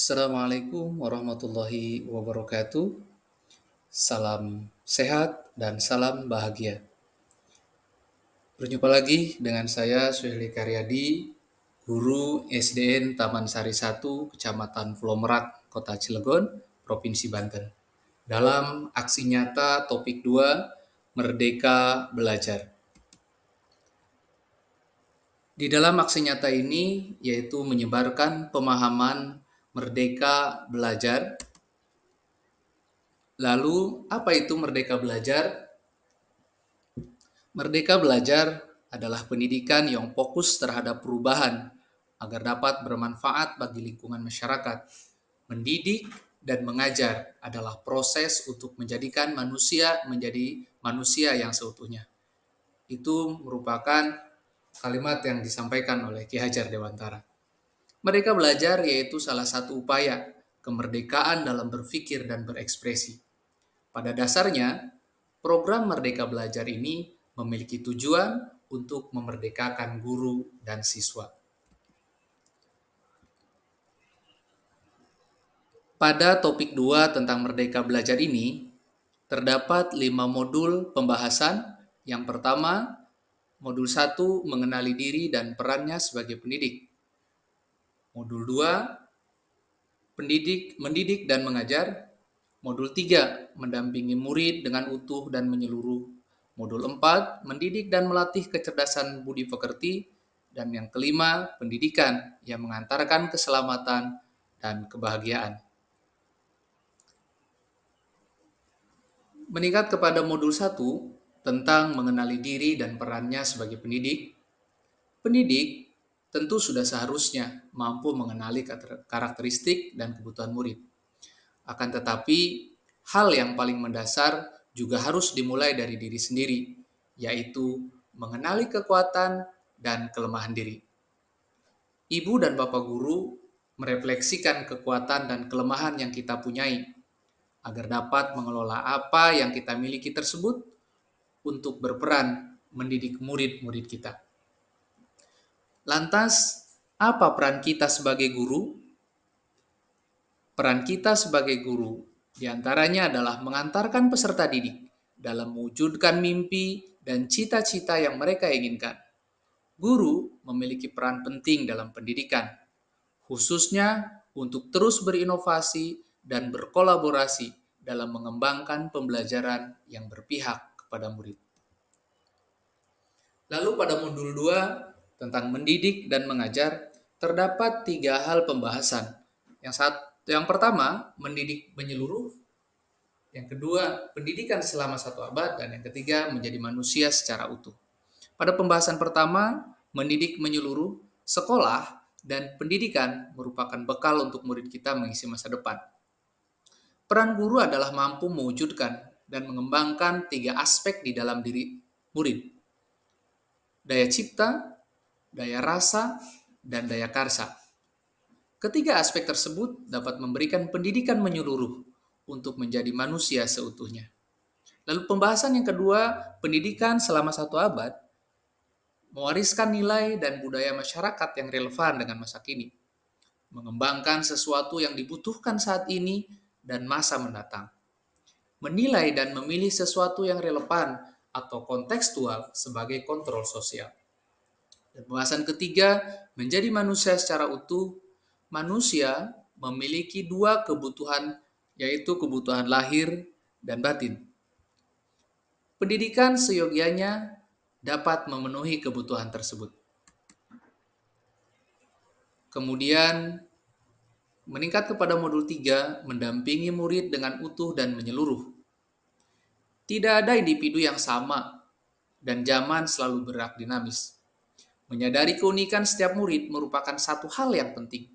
Assalamualaikum warahmatullahi wabarakatuh. Salam sehat dan salam bahagia. Berjumpa lagi dengan saya Suheli Karyadi, guru SDN Taman Sari 1, Kecamatan Pulau Merak, Kota Cilegon, Provinsi Banten. Dalam aksi nyata topik 2, Merdeka Belajar. Di dalam aksi nyata ini yaitu menyebarkan pemahaman merdeka belajar. Lalu, apa itu merdeka belajar? Merdeka belajar adalah pendidikan yang fokus terhadap perubahan agar dapat bermanfaat bagi lingkungan masyarakat. Mendidik dan mengajar adalah proses untuk menjadikan manusia menjadi manusia yang seutuhnya. Itu merupakan kalimat yang disampaikan oleh Ki Hajar Dewantara. Merdeka belajar yaitu salah satu upaya kemerdekaan dalam berpikir dan berekspresi. Pada dasarnya, program Merdeka Belajar ini memiliki tujuan untuk memerdekakan guru dan siswa. Pada topik 2 tentang Merdeka Belajar ini, terdapat 5 modul pembahasan. Yang pertama, modul 1 mengenali diri dan perannya sebagai pendidik. Modul 2, mendidik dan mengajar. Modul 3, mendampingi murid dengan utuh dan menyeluruh. Modul 4, mendidik dan melatih kecerdasan budi pekerti. Dan yang kelima, pendidikan yang mengantarkan keselamatan dan kebahagiaan. Meningkat kepada modul 1 tentang mengenali diri dan perannya sebagai pendidik. Pendidik tentu sudah seharusnya mampu mengenali karakteristik dan kebutuhan murid. Akan tetapi, hal yang paling mendasar juga harus dimulai dari diri sendiri, yaitu mengenali kekuatan dan kelemahan diri. Ibu dan bapak guru merefleksikan kekuatan dan kelemahan yang kita punyai, agar dapat mengelola apa yang kita miliki tersebut untuk berperan mendidik murid-murid kita. Lantas, apa peran kita sebagai guru? Peran kita sebagai guru diantaranya adalah mengantarkan peserta didik dalam mewujudkan mimpi dan cita-cita yang mereka inginkan. Guru memiliki peran penting dalam pendidikan, khususnya untuk terus berinovasi dan berkolaborasi dalam mengembangkan pembelajaran yang berpihak kepada murid. Lalu pada modul 2 tentang mendidik dan mengajar, terdapat 3 hal pembahasan. Yang pertama, mendidik menyeluruh. Yang kedua, pendidikan selama 1 abad. Dan yang ketiga, menjadi manusia secara utuh. Pada pembahasan pertama, mendidik menyeluruh, sekolah dan pendidikan merupakan bekal untuk murid kita mengisi masa depan. Peran guru adalah mampu mewujudkan dan mengembangkan 3 aspek di dalam diri murid. Daya cipta, daya rasa, dan daya karsa. Ketiga aspek tersebut dapat memberikan pendidikan menyeluruh untuk menjadi manusia seutuhnya. Lalu pembahasan yang kedua, pendidikan selama 1 abad, mewariskan nilai dan budaya masyarakat yang relevan dengan masa kini, mengembangkan sesuatu yang dibutuhkan saat ini dan masa mendatang, menilai dan memilih sesuatu yang relevan atau kontekstual sebagai kontrol sosial. Dan pembahasan ketiga, menjadi manusia secara utuh. Manusia memiliki 2 kebutuhan, yaitu kebutuhan lahir dan batin. Pendidikan seyogianya dapat memenuhi kebutuhan tersebut. Kemudian, meningkat kepada modul 3, mendampingi murid dengan utuh dan menyeluruh. Tidak ada individu yang sama, dan zaman selalu bergerak dinamis. Menyadari keunikan setiap murid merupakan satu hal yang penting.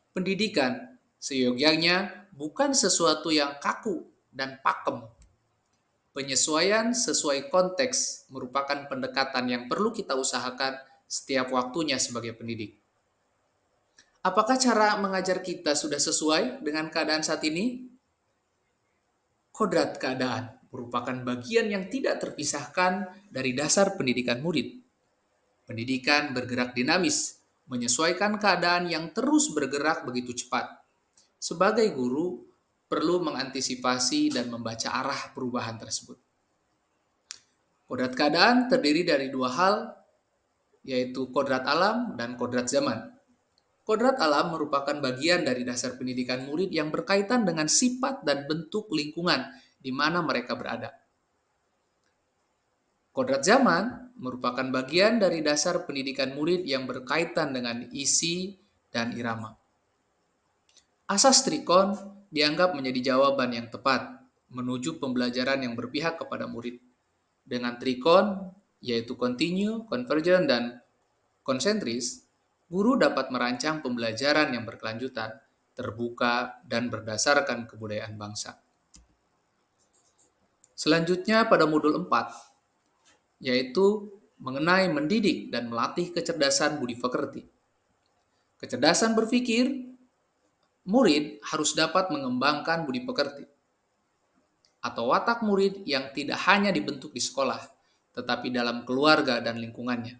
Pendidikan seyogianya bukan sesuatu yang kaku dan pakem. Penyesuaian sesuai konteks merupakan pendekatan yang perlu kita usahakan setiap waktunya sebagai pendidik. Apakah cara mengajar kita sudah sesuai dengan keadaan saat ini? Kodrat keadaan merupakan bagian yang tidak terpisahkan dari dasar pendidikan murid. Pendidikan bergerak dinamis, menyesuaikan keadaan yang terus bergerak begitu cepat. sebagai guru perlu mengantisipasi dan membaca arah perubahan tersebut. Kodrat keadaan terdiri dari dua hal, yaitu kodrat alam dan kodrat zaman. Kodrat alam merupakan bagian dari dasar pendidikan murid yang berkaitan dengan sifat dan bentuk lingkungan di mana mereka berada. Kodrat zaman merupakan bagian dari dasar pendidikan murid yang berkaitan dengan isi dan irama. Asas trikon dianggap menjadi jawaban yang tepat menuju pembelajaran yang berpihak kepada murid. Dengan trikon, yaitu continue, convergent, dan konsentris, guru dapat merancang pembelajaran yang berkelanjutan, terbuka, dan berdasarkan kebudayaan bangsa. Selanjutnya pada modul 4, yaitu mengenai mendidik dan melatih kecerdasan budi pekerti. Kecerdasan berpikir, murid harus dapat mengembangkan budi pekerti atau watak murid yang tidak hanya dibentuk di sekolah, tetapi dalam keluarga dan lingkungannya.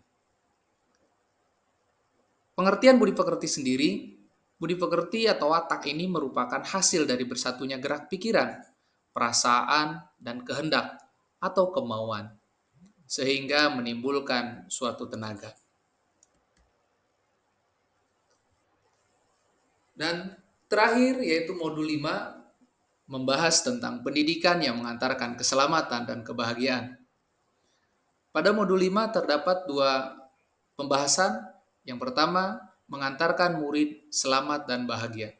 Pengertian budi pekerti sendiri, budi pekerti atau watak ini merupakan hasil dari bersatunya gerak pikiran, perasaan, dan kehendak atau kemauan, sehingga menimbulkan suatu tenaga. Dan terakhir yaitu modul 5, membahas tentang pendidikan yang mengantarkan keselamatan dan kebahagiaan. Pada modul 5 terdapat dua pembahasan. Yang pertama, mengantarkan murid selamat dan bahagia.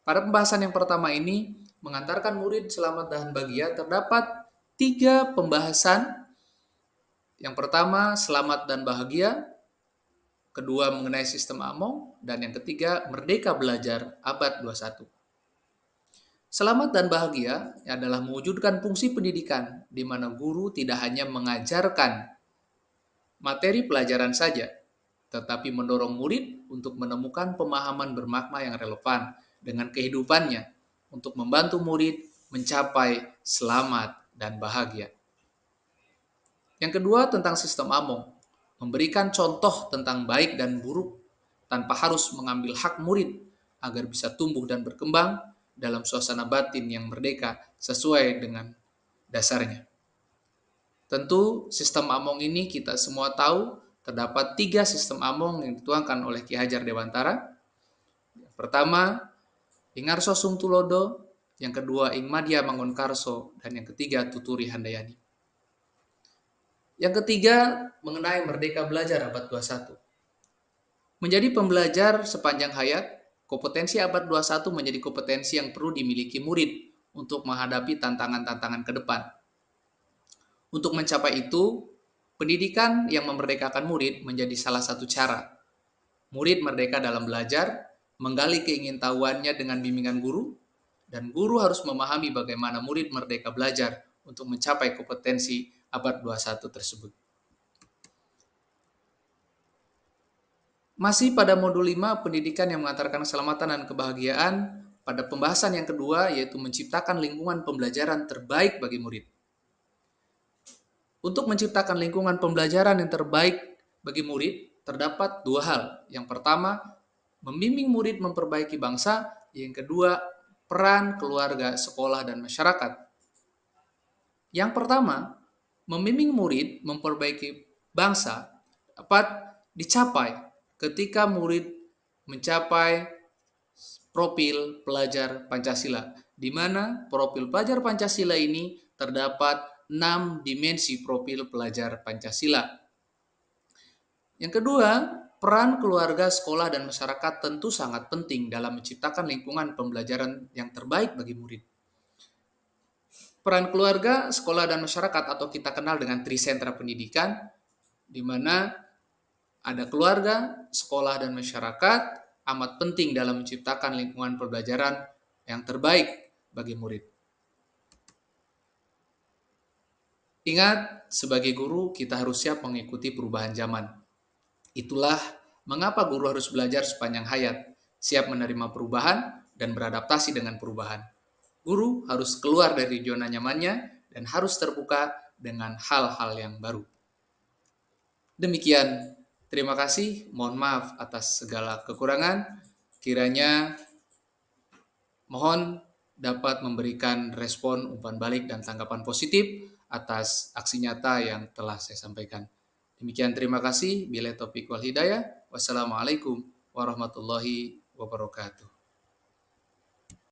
Pada pembahasan yang pertama ini, mengantarkan murid selamat dan bahagia, terdapat 3 pembahasan. Yang pertama, selamat dan bahagia. Kedua, mengenai sistem Among. Dan yang ketiga, merdeka belajar abad 21. Selamat dan bahagia adalah mewujudkan fungsi pendidikan di mana guru tidak hanya mengajarkan materi pelajaran saja, tetapi mendorong murid untuk menemukan pemahaman bermakna yang relevan dengan kehidupannya untuk membantu murid mencapai selamat dan bahagia. Yang kedua tentang sistem Among, memberikan contoh tentang baik dan buruk tanpa harus mengambil hak murid agar bisa tumbuh dan berkembang dalam suasana batin yang merdeka sesuai dengan dasarnya. Tentu sistem Among ini kita semua tahu terdapat 3 sistem Among yang dituangkan oleh Ki Hajar Dewantara. Yang pertama, Ingarso Sungtulodo, yang kedua Ingmadya Mangunkarso, dan yang ketiga Tuturi Handayani. Yang ketiga, mengenai merdeka belajar abad 21. Menjadi pembelajar sepanjang hayat, kompetensi abad 21 menjadi kompetensi yang perlu dimiliki murid untuk menghadapi tantangan-tantangan ke depan. Untuk mencapai itu, pendidikan yang memerdekakan murid menjadi salah satu cara. Murid merdeka dalam belajar, menggali keingintahuannya dengan bimbingan guru, dan guru harus memahami bagaimana murid merdeka belajar untuk mencapai kompetensi abad 21 tersebut. Masih pada modul 5, pendidikan yang mengantarkan keselamatan dan kebahagiaan, pada pembahasan yang kedua yaitu menciptakan lingkungan pembelajaran terbaik bagi murid. Untuk menciptakan lingkungan pembelajaran yang terbaik bagi murid, terdapat 2 hal. Yang pertama, membimbing murid memperbaiki bangsa. Yang kedua, peran keluarga, sekolah, dan masyarakat. Yang pertama, membimbing murid memperbaiki bangsa dapat dicapai ketika murid mencapai profil pelajar Pancasila, di mana profil pelajar Pancasila ini terdapat 6 dimensi profil pelajar Pancasila. Yang kedua, peran keluarga, sekolah, dan masyarakat tentu sangat penting dalam menciptakan lingkungan pembelajaran yang terbaik bagi murid. Peran keluarga, sekolah, dan masyarakat atau kita kenal dengan trisentra pendidikan, di mana ada keluarga, sekolah, dan masyarakat amat penting dalam menciptakan lingkungan pembelajaran yang terbaik bagi murid. Ingat, sebagai guru kita harus siap mengikuti perubahan zaman. Itulah mengapa guru harus belajar sepanjang hayat, siap menerima perubahan dan beradaptasi dengan perubahan. Guru harus keluar dari zona nyamannya dan harus terbuka dengan hal-hal yang baru. Demikian, terima kasih. Mohon maaf atas segala kekurangan. Kiranya Mohon dapat memberikan respon umpan balik dan tanggapan positif atas aksi nyata yang telah saya sampaikan. Demikian, terima kasih. Bila taufiq wal hidayah. Wassalamualaikum warahmatullahi wabarakatuh.